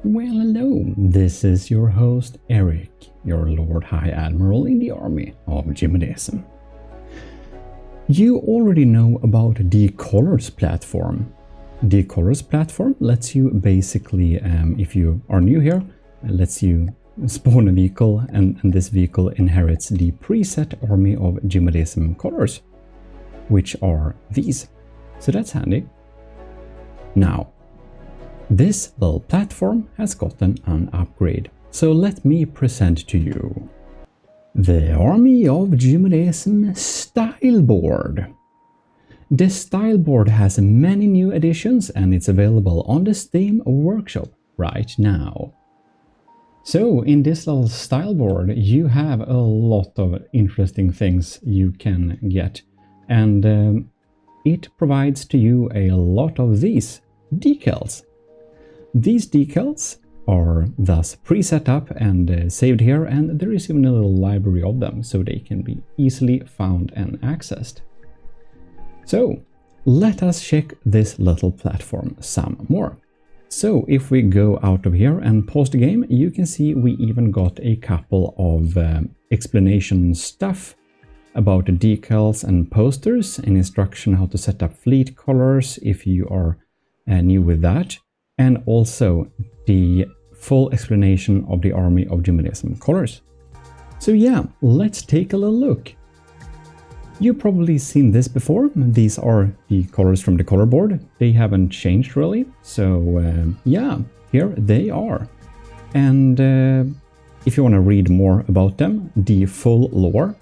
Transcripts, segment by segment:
Well, hello, this is your host Eric, your Lord High Admiral in the army of GMODISM. You already know about the Colors platform. The Colors platform lets you basically, if you are new here, lets you spawn a vehicle and this vehicle inherits the preset army of GMODISM colors, which are these. So that's handy. Now, this little platform has gotten an upgrade, so let me present to you the Army of GMODISM Style Board. The Style Board has many new additions and it's available on the SteamWorkshop right now. So in this little Style Board you have a lot of interesting things you can get, and it provides to you a lot of these decals. These decals are thus pre-set up and saved here, and there is even a little library of them so they can be easily found and accessed. So let us check this little platform some more. So if we go out of here and pause the game, you can see we even got a couple of explanation stuff about the decals and posters, an instruction how to set up fleet colors if you are new with that, and also the full explanation of the Army of GMODISM colors. So yeah, let's take a little look. You've probably seen this before. These are the colors from the color board. They haven't changed really, so yeah, here they are. And if you want to read more about them, the full lore,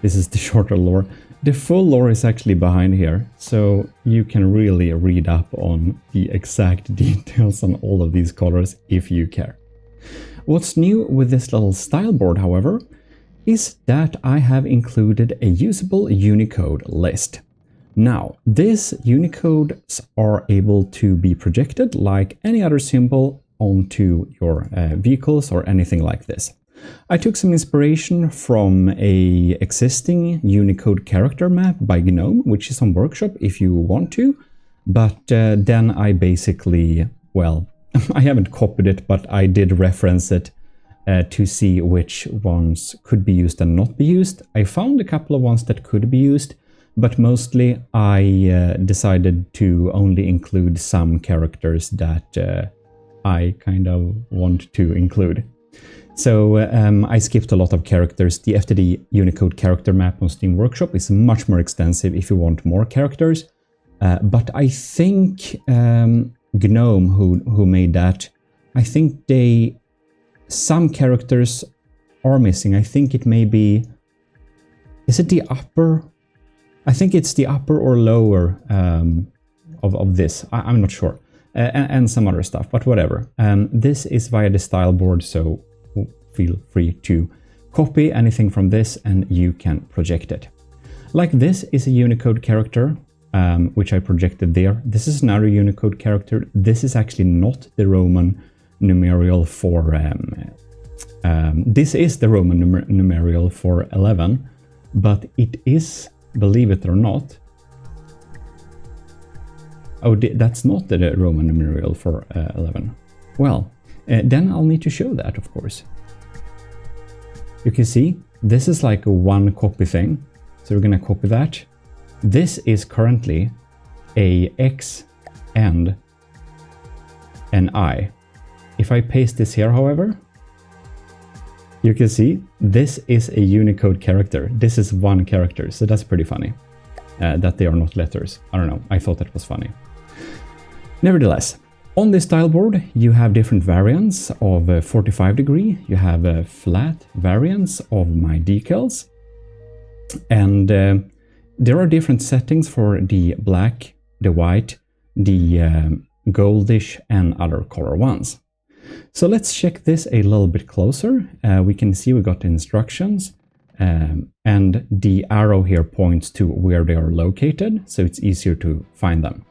this is the shorter lore, the full lore is actually behind here, so you can really read up on the exact details on all of these colors if you care. What's new with this little style board, however, is that I have included a usable Unicode list. Now, these Unicodes are able to be projected like any other symbol onto your vehicles or anything like this. I took some inspiration from a existing Unicode character map by GNOME, which is on Workshop if you want to, but then I basically, well, I haven't copied it, but I did reference it to see which ones could be used and not be used. I found a couple of ones that could be used, but mostly I decided to only include some characters that I kind of want to include. So I skipped a lot of characters. The FTD Unicode character map on SteamWorkshop is much more extensive if you want more characters. But I think GNOME, who made that, I think some characters are missing. I think it may be, is it the upper? I think it's the upper or lower of this. I'm not sure. And some other stuff, but whatever. This is via the style board, so feel free to copy anything from this and you can project it. Like this is a Unicode character, which I projected there. This is another Unicode character. This is actually not the Roman numeral for... this is the Roman numeral for 11, but it is, believe it or not... Oh, that's not the Roman numeral for 11. Well, then I'll need to show that, of course. You can see, this is like a one copy thing. So we're gonna copy that. This is currently a X and an I. If I paste this here, however, you can see this is a Unicode character. This is one character, so that's pretty funny. That they are not letters. I don't know, I thought that was funny. Nevertheless, on this style board, you have different variants of 45 degree, you have flat variants of my decals, and there are different settings for the black, the white, the goldish and other color ones. So let's check this a little bit closer. We can see we got the instructions, and the arrow here points to where they are located, so it's easier to find them.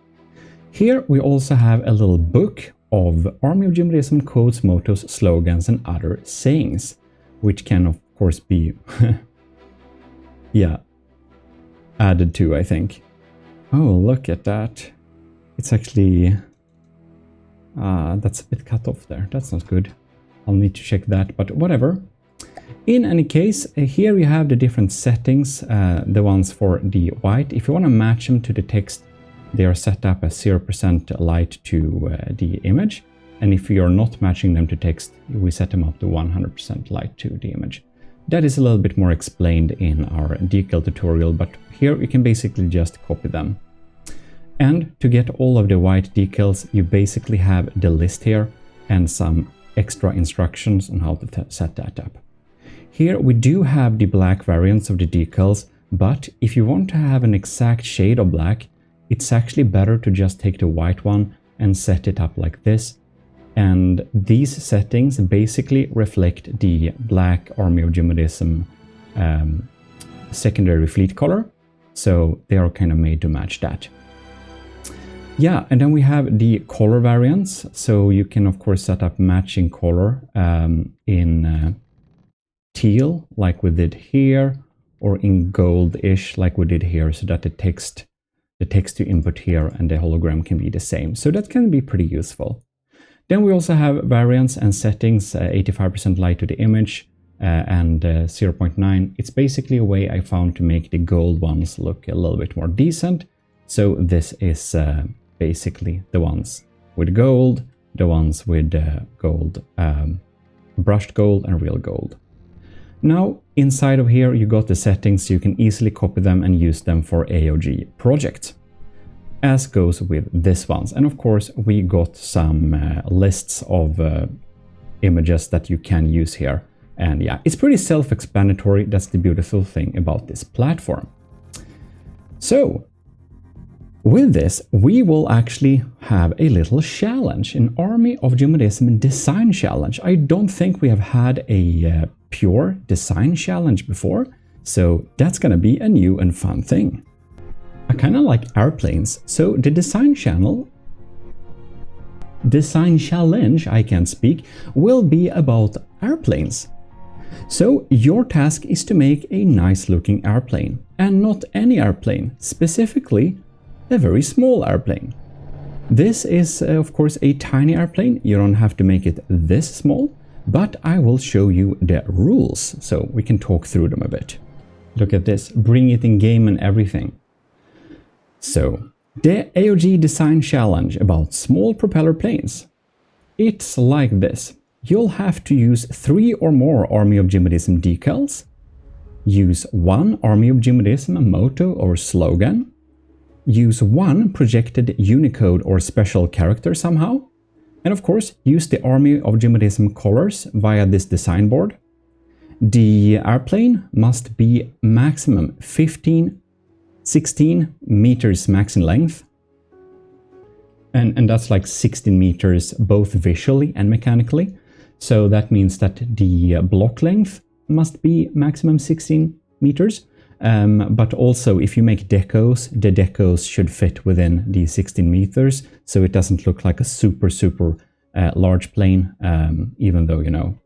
Here we also have a little book of Army of GMODISM quotes, mottos, slogans and other sayings, which can of course be yeah, added to, I think. Oh, look at that. It's actually That's a bit cut off there. That's not good. I'll need to check that, but whatever. In any case, here you have the different settings, the ones for the white. If you want to match them to the text, they are set up as 0% light to the image. And if you're not matching them to text, we set them up to 100% light to the image. That is a little bit more explained in our decal tutorial, but here you can basically just copy them. And to get all of the white decals, you basically have the list here and some extra instructions on how to set that up. Here we do have the black variants of the decals, but if you want to have an exact shade of black, it's actually better to just take the white one and set it up like this. And these settings basically reflect the black Army of GMODISM secondary fleet color. So they are kind of made to match that. Yeah, and then we have the color variants. So you can of course set up matching color in teal like we did here, or in gold-ish like we did here, so that the text you input here and the hologram can be the same. So that can be pretty useful. Then we also have variants and settings, 85% light to the image and 0.9. It's basically a way I found to make the gold ones look a little bit more decent. So this is basically the ones with gold, the ones with gold, brushed gold and real gold. Now inside of here you got the settings, so you can easily copy them and use them for AoG projects, as goes with this ones. And of course we got some lists of images that you can use here. And yeah, it's pretty self-explanatory. That's the beautiful thing about this platform. So with this, we will actually have a little challenge, an Army of GMODISM design challenge. I don't think we have had a pure design challenge before, so that's gonna be a new and fun thing. I kind of like airplanes, so the design challenge, I can't speak, will be about airplanes. So your task is to make a nice looking airplane, and not any airplane, specifically a very small airplane. This is of course a tiny airplane. You don't have to make it this small, but I will show you the rules so we can talk through them a bit. Look at this, bring it in game and everything. So the AoG Design Challenge about small propeller planes. It's like this. You'll have to use 3 or more Army of GMODISM decals, use 1 Army of GMODISM motto or slogan, use 1 projected unicode or special character somehow, and of course use the Army of GMODISM colors via this design board. The airplane must be maximum 16 meters max in length, and that's like 16 meters both visually and mechanically. So that means that the block length must be maximum 16 meters. But also if you make decos, the decos should fit within the 16 meters, so it doesn't look like a super large plane, even though, you know,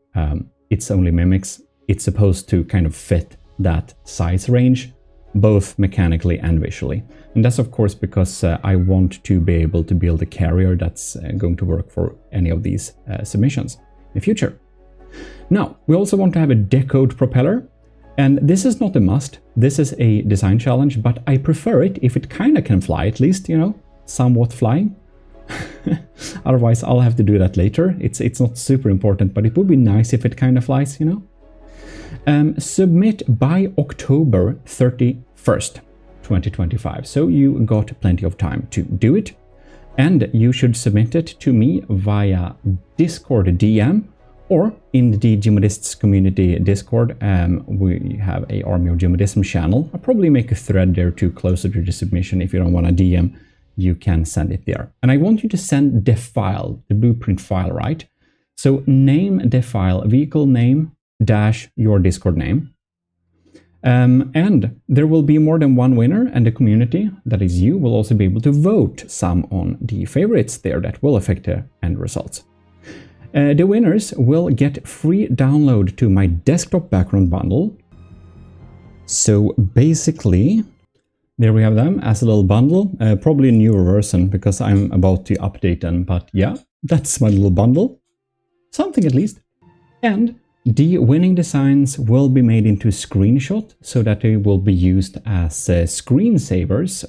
it's only mimics. It's supposed to kind of fit that size range, both mechanically and visually. And that's of course because I want to be able to build a carrier that's going to work for any of these submissions in the future. Now, we also want to have a decoed propeller. And this is not a must, this is a design challenge, but I prefer it if it kind of can fly, at least, you know, somewhat flying. Otherwise I'll have to do that later. It's not super important, but it would be nice if it kind of flies, you know. Submit by October 31st, 2025. So you got plenty of time to do it. And you should submit it to me via Discord DM, or in the GMODists community Discord. We have a Army of GMODISM channel. I'll probably make a thread there too, closer to the submission. If you don't want to DM, you can send it there. And I want you to send the file, the blueprint file, right? So name the file, vehicle name dash your Discord name. And there will be more than one winner, and the community, that is you, will also be able to vote some on the favorites there that will affect the end results. The winners will get free download to my desktop background bundle. So basically, there we have them as a little bundle, probably a newer version because I'm about to update them, but yeah, that's my little bundle. Something at least. And the winning designs will be made into screenshot so that they will be used as screensavers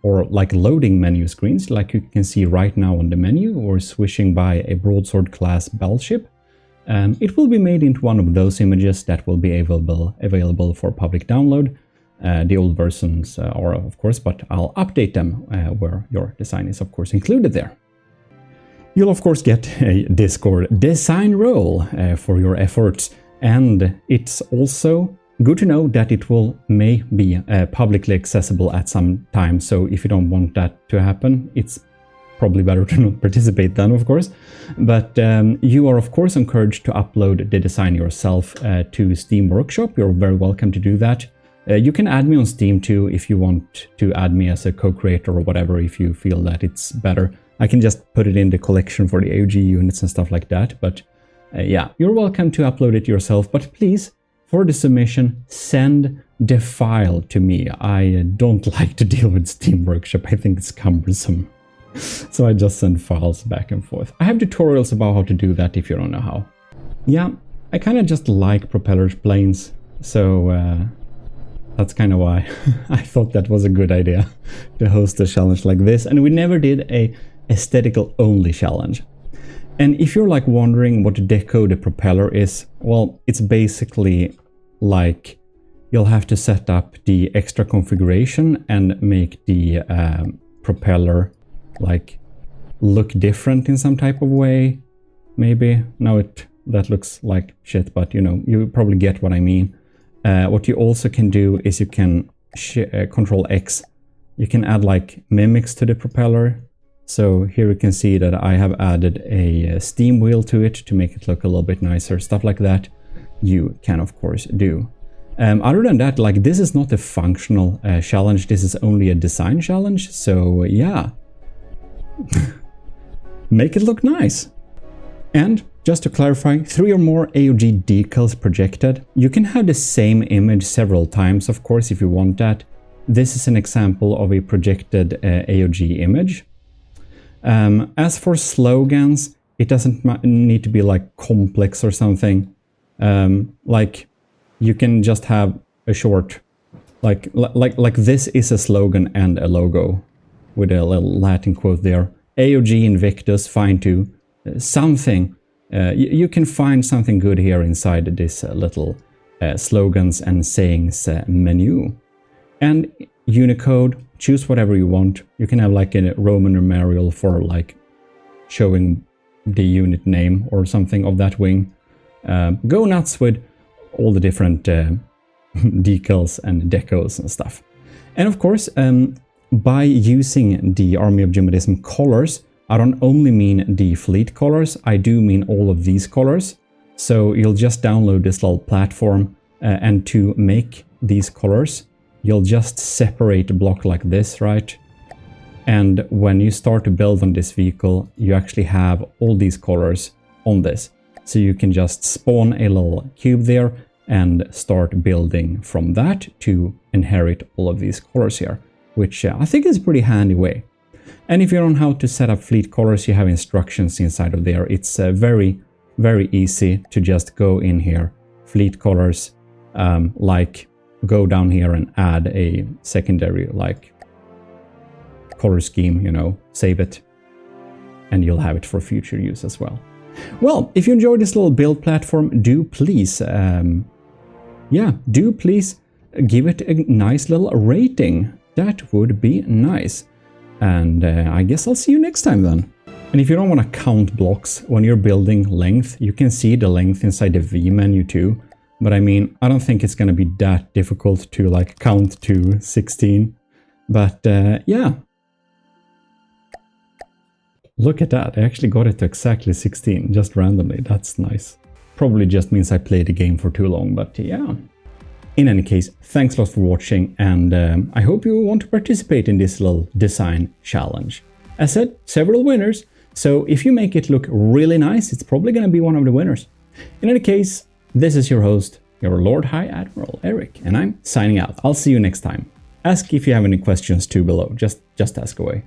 or like loading menu screens, like you can see right now on the menu, or swishing by a broadsword class battleship. It will be made into one of those images that will be available for public download. The old versions are, of course, but I'll update them where your design is, of course, included there. You'll, of course, get a Discord design role for your efforts, and it's also good to know that it may be publicly accessible at some time, so if you don't want that to happen, it's probably better to not participate then, of course. But you are, of course, encouraged to upload the design yourself to SteamWorkshop. You're very welcome to do that. You can add me on Steam too if you want to add me as a co-creator or whatever, if you feel that it's better. I can just put it in the collection for the AoG units and stuff like that. But yeah, you're welcome to upload it yourself. But please, for the submission, send the file to me. I don't like to deal with SteamWorkshop. I think it's cumbersome. So I just send files back and forth. I have tutorials about how to do that if you don't know how. Yeah, I kind of just like Propeller's planes. So that's kind of why I thought that was a good idea to host a challenge like this. And we never did a aesthetical only challenge. And if you're like wondering what Deco the Propeller is, well, it's basically like you'll have to set up the extra configuration and make the propeller like look different in some type of way. Maybe. No, that looks like shit, but you know, you probably get what I mean. What you also can do is you can Control X. You can add like mimics to the propeller. So here you can see that I have added a steam wheel to it to make it look a little bit nicer. Stuff like that you can, of course, do. Other than that, like, this is not a functional challenge. This is only a design challenge. So yeah, make it look nice. And just to clarify, 3 or more AoG decals projected. You can have the same image several times, of course, if you want that. This is an example of a projected AoG image. As for slogans, it doesn't need to be like complex or something. Like you can just have a short, like this is a slogan and a logo with a little Latin quote there. AoG Invictus, fine too. Something. You can find something good here inside this little slogans and sayings menu. And Unicode, choose whatever you want. You can have like a Roman numeral for like showing the unit name or something of that wing. Go nuts with all the different decals and decos and stuff. And of course, by using the Army of GMODISM colors, I don't only mean the fleet colors, I do mean all of these colors. So you'll just download this little platform and to make these colors, you'll just separate a block like this, right? And when you start to build on this vehicle, you actually have all these colors on this. So you can just spawn a little cube there and start building from that to inherit all of these colors here, which I think is a pretty handy way. And if you don't know how to set up fleet colors, you have instructions inside of there. It's very, very easy to just go in here, fleet colors, like go down here and add a secondary like color scheme, you know, save it, and you'll have it for future use as well. Well, if you enjoyed this little build platform, do please, do please give it a nice little rating. That would be nice. And I guess I'll see you next time then. And if you don't want to count blocks when you're building length, you can see the length inside the V menu too. But I mean, I don't think it's going to be that difficult to like count to 16. But yeah. Look at that. I actually got it to exactly 16, just randomly. That's nice. Probably just means I played the game for too long, but yeah. In any case, thanks a lot for watching, and I hope you want to participate in this little design challenge. As said, several winners, so if you make it look really nice, it's probably going to be one of the winners. In any case, this is your host, your Lord High Admiral, Eric, and I'm signing out. I'll see you next time. ask if you have any questions too below. Just ask away.